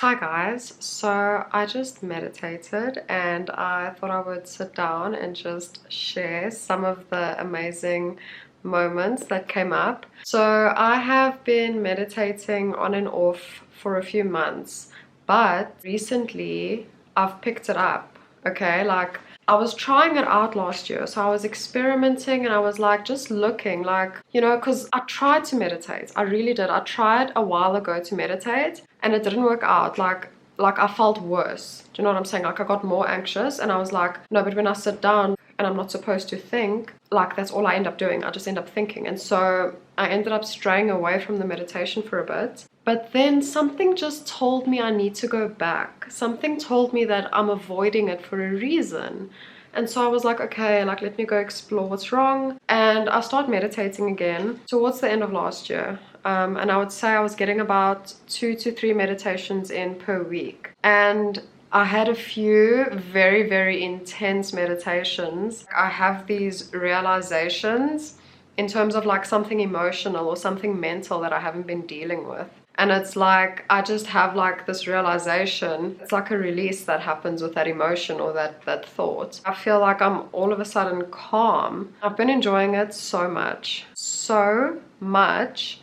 Hi guys, so I just meditated and I thought I would sit down and just share some of the amazing moments that came up. So I have been meditating on and off for a few months, but recently I've picked it up, okay? Like I was trying it out last year, so I was experimenting and I was like just looking like, because I tried to meditate. I really did. I tried a while ago to meditate and it didn't work out. Like I felt worse. Do you know what I'm saying? Like I got more anxious and I was like, no, but when I sit down and I'm not supposed to think, like that's all I end up doing. I just end up thinking. And so I ended up straying away from the meditation for a bit. But then something just told me I need to go back. Something told me that I'm avoiding it for a reason. And so I was like, okay, like let me go explore what's wrong. And I started meditating again towards the end of last year. And I would say I was getting about 2 to 3 meditations in per week. And I had a few very, very intense meditations. I have these realizations in terms of like something emotional or something mental that I haven't been dealing with. And it's like, I just have like this realization. It's like a release that happens with that emotion or that thought. I feel like I'm all of a sudden calm. I've been enjoying it so much.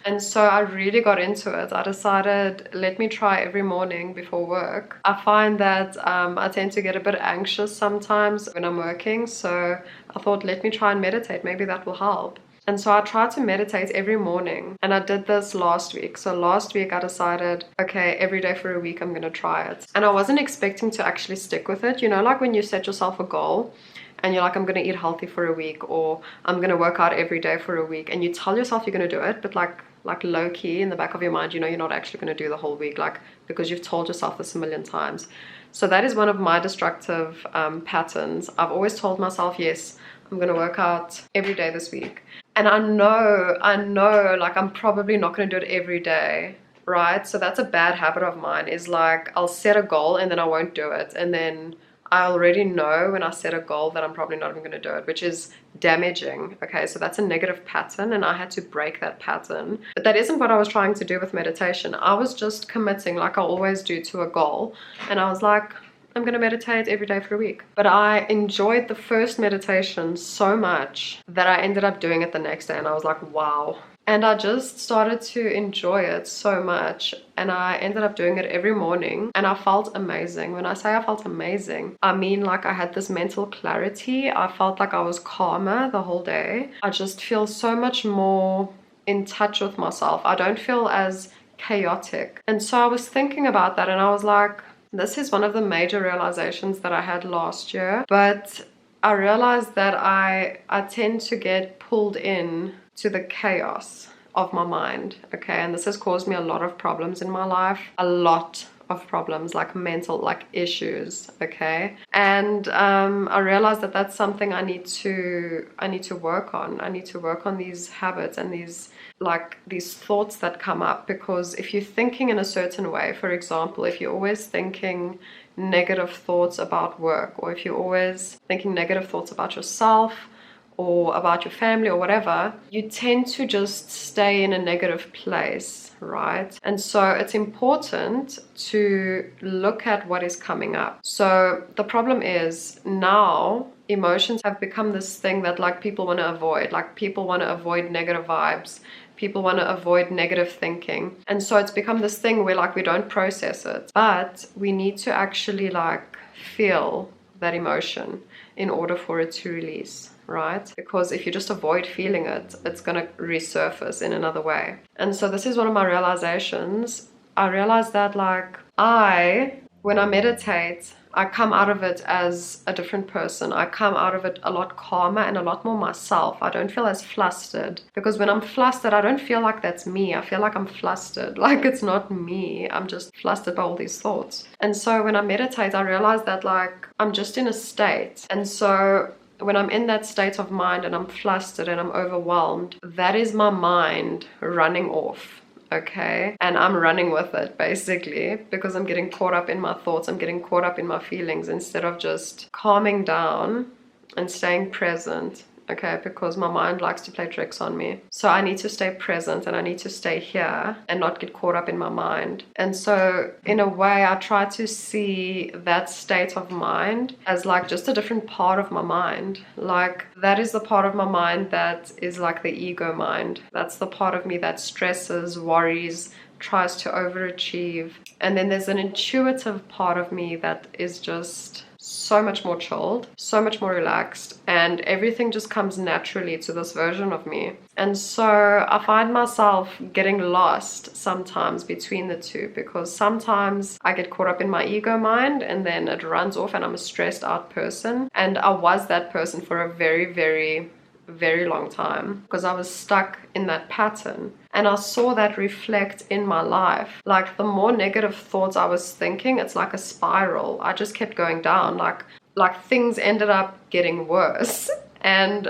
And so I really got into it. I decided, let me try every morning before work. I find that I tend to get a bit anxious sometimes when I'm working. So I thought, let me try and meditate. Maybe that will help. And so I tried to meditate every morning and I did this last week. So last week I decided, okay, every day for a week I'm going to try it. And I wasn't expecting to actually stick with it. You know, like when you set yourself a goal and you're like, I'm going to eat healthy for a week or I'm going to work out every day for a week. And you tell yourself you're going to do it, but like low key in the back of your mind, you know, you're not actually going to do the whole week, like because you've told yourself this a million times. So that is one of my destructive patterns. I've always told myself, yes, I'm going to work out every day this week. And I know, like I'm probably not going to do it every day, right? So that's a bad habit of mine, is like I'll set a goal and then I won't do it. And then I already know when I set a goal that I'm probably not even going to do it, which is damaging. Okay, so that's a negative pattern and I had to break that pattern. But that isn't what I was trying to do with meditation. I was just committing like I always do to a goal. And I was like, I'm going to meditate every day for a week. But I enjoyed the first meditation so much that I ended up doing it the next day and I was like, wow. And I just started to enjoy it so much and I ended up doing it every morning and I felt amazing. When I say I felt amazing, I mean like I had this mental clarity. I felt like I was calmer the whole day. I just feel so much more in touch with myself. I don't feel as chaotic. And so I was thinking about that and I was like, this is one of the major realizations that I had last year, but I realized that I tend to get pulled in to the chaos of my mind, okay? And this has caused me a lot of problems in my life, a lot of problems, like mental, like issues, okay? And I realized that that's something I need to work on. I need to work on these habits and these thoughts that come up, because if you're thinking in a certain way, for example, if you're always thinking negative thoughts about work, or if you're always thinking negative thoughts about yourself or about your family or whatever, you tend to just stay in a negative place, right? And so it's important to look at what is coming up. So the problem is now emotions have become this thing that like people want to avoid. Like people want to avoid negative vibes. People want to avoid negative thinking. And so it's become this thing where like we don't process it. But we need to actually like feel that emotion in order for it to release, right? Because if you just avoid feeling it, it's going to resurface in another way. And so this is one of my realizations. I realized that like when I meditate, I come out of it as a different person. I come out of it a lot calmer and a lot more myself. I don't feel as flustered, because when I'm flustered, I don't feel like that's me. I feel like I'm flustered, like it's not me. I'm just flustered by all these thoughts. And so when I meditate, I realize that like I'm just in a state. And so when I'm in that state of mind and I'm flustered and I'm overwhelmed, that is my mind running off. Okay, and I'm running with it basically, because I'm getting caught up in my thoughts, I'm getting caught up in my feelings, instead of just calming down and staying present okay, because my mind likes to play tricks on me. So I need to stay present and I need to stay here and not get caught up in my mind. And so in a way, I try to see that state of mind as like just a different part of my mind. Like that is the part of my mind that is like the ego mind. That's the part of me that stresses, worries, tries to overachieve. And then there's an intuitive part of me that is just so much more chilled, so much more relaxed, and everything just comes naturally to this version of me. And so I find myself getting lost sometimes between the two, because sometimes I get caught up in my ego mind and then it runs off and I'm a stressed out person. And I was that person for a very long time because I was stuck in that pattern. And I saw that reflect in my life. Like the more negative thoughts I was thinking, it's like a spiral. I just kept going down. Like things ended up getting worse. And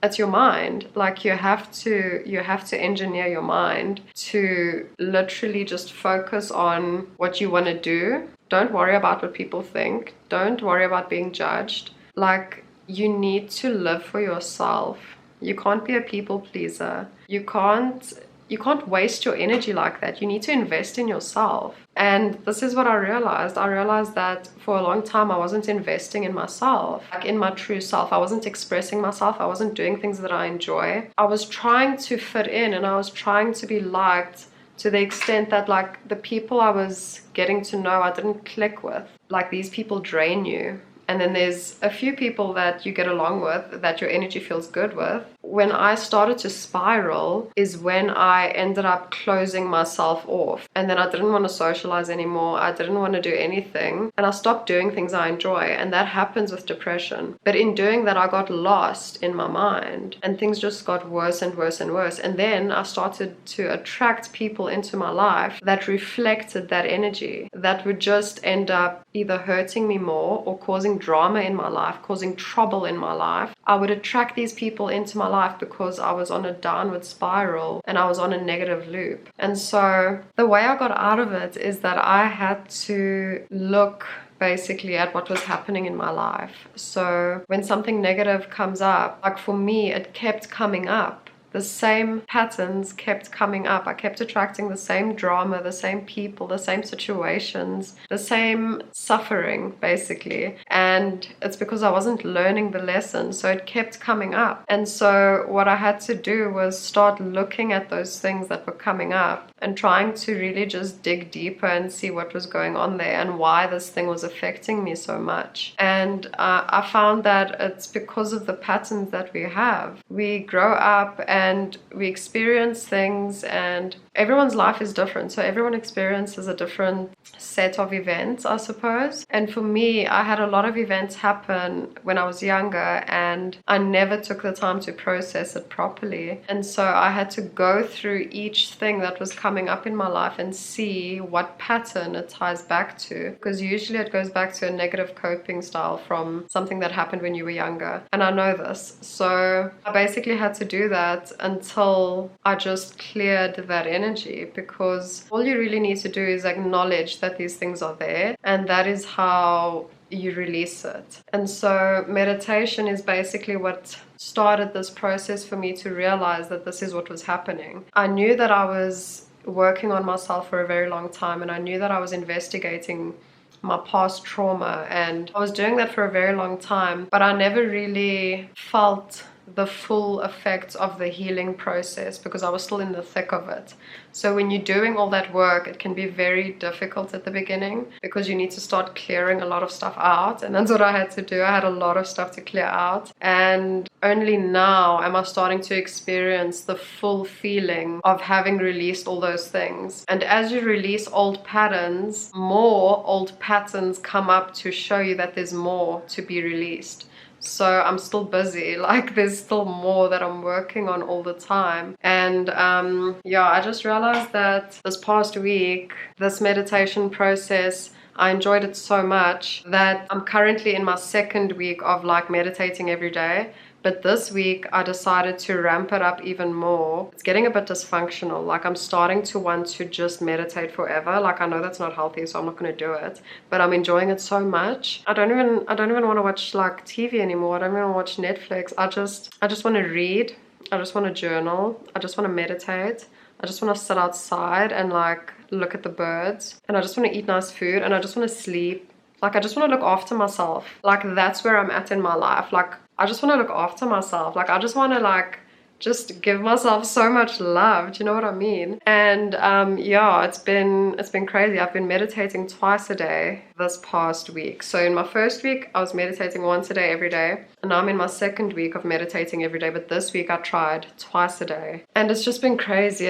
it's your mind. Like you have to engineer your mind to literally just focus on what you want to do. Don't worry about what people think. Don't worry about being judged. Like you need to live for yourself. You can't be a people pleaser. You can't waste your energy like that. You need to invest in yourself. And this is what I realized. I realized that for a long time I wasn't investing in myself, like in my true self. I wasn't expressing myself. I wasn't doing things that I enjoy. I was trying to fit in and I was trying to be liked to the extent that like the people I was getting to know, I didn't click with. Like these people drain you. And then there's a few people that you get along with, that your energy feels good with. When I started to spiral is when I ended up closing myself off. And then I didn't want to socialize anymore. I didn't want to do anything. And I stopped doing things I enjoy. And that happens with depression. But in doing that, I got lost in my mind. And things just got worse and worse and worse. And then I started to attract people into my life that reflected that energy, that would just end up either hurting me more or causing drama in my life, causing trouble in my life. I would attract these people into my life because I was on a downward spiral and I was on a negative loop. And so the way I got out of it is that I had to look basically at what was happening in my life. So when something negative comes up, like for me, it kept coming up. The same patterns kept coming up. I kept attracting the same drama, the same people, the same situations, the same suffering, basically. And it's because I wasn't learning the lesson, so it kept coming up. And so what I had to do was start looking at those things that were coming up and trying to really just dig deeper and see what was going on there and why this thing was affecting me so much. And I found that it's because of the patterns that we have. We grow up and we experience things, and everyone's life is different. So everyone experiences a different set of events, I suppose. And for me, I had a lot of events happen when I was younger and I never took the time to process it properly. And so I had to go through each thing that was coming up in my life and see what pattern it ties back to. Because usually it goes back to a negative coping style from something that happened when you were younger. And I know this. So I basically had to do that until I just cleared that energy, because all you really need to do is acknowledge that these things are there, and that is how you release it. And so meditation is basically what started this process for me to realize that this is what was happening. I knew that I was working on myself for a very long time, and I knew that I was investigating my past trauma, and I was doing that for a very long time, but I never really felt the full effects of the healing process because I was still in the thick of it. So when you're doing all that work, it can be very difficult at the beginning because you need to start clearing a lot of stuff out, and that's what I had to do. I had a lot of stuff to clear out, and only now am I starting to experience the full feeling of having released all those things. And as you release old patterns, more old patterns come up to show you that there's more to be released. So I'm still busy, like there's still more that I'm working on all the time. And I just realized that this past week, this meditation process, I enjoyed it so much that I'm currently in my second week of like meditating every day. But this week I decided to ramp it up even more. It's getting a bit dysfunctional. Like, I'm starting to want to just meditate forever. Like, I know that's not healthy, so I'm not going to do it, but I'm enjoying it so much. I don't even want to watch like TV anymore. I don't even watch Netflix. I just want to read. I just want to journal. I just want to meditate. I just want to sit outside and like look at the birds, and I just want to eat nice food, and I just want to sleep. Like, I just want to look after myself. Like, that's where I'm at in my life. Like, I just want to look after myself. Like, I just want to like just give myself so much love. Do you know what I mean? And yeah, it's been crazy. I've been meditating twice a day this past week. So in my first week I was meditating once a day every day, and now I'm in my second week of meditating every day, but this week I tried twice a day, and it's just been crazy.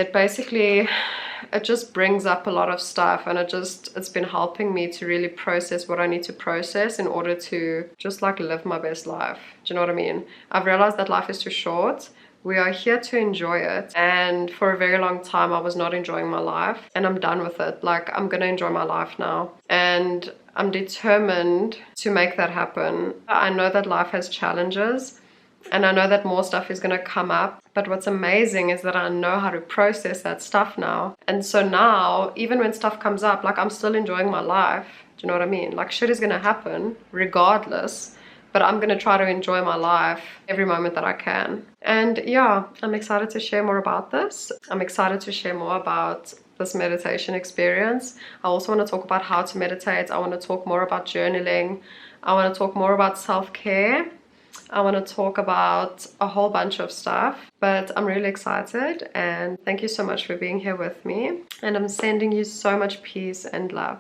It just brings up a lot of stuff, and it's been helping me to really process what I need to process in order to just like live my best life. Do you know what I mean? I've realized that life is too short. We are here to enjoy it, and for a very long time I was not enjoying my life, and I'm done with it. Like, I'm gonna enjoy my life now, and I'm determined to make that happen. I know that life has challenges, and I know that more stuff is gonna come up, but what's amazing is that I know how to process that stuff now. And so now, even when stuff comes up, like, I'm still enjoying my life. Do you know what I mean? Like, shit is gonna happen regardless, but I'm going to try to enjoy my life every moment that I can. And yeah, I'm excited to share more about this. I'm excited to share more about this meditation experience. I also want to talk about how to meditate. I want to talk more about journaling. I want to talk more about self-care. I want to talk about a whole bunch of stuff, but I'm really excited, and thank you so much for being here with me, and I'm sending you so much peace and love.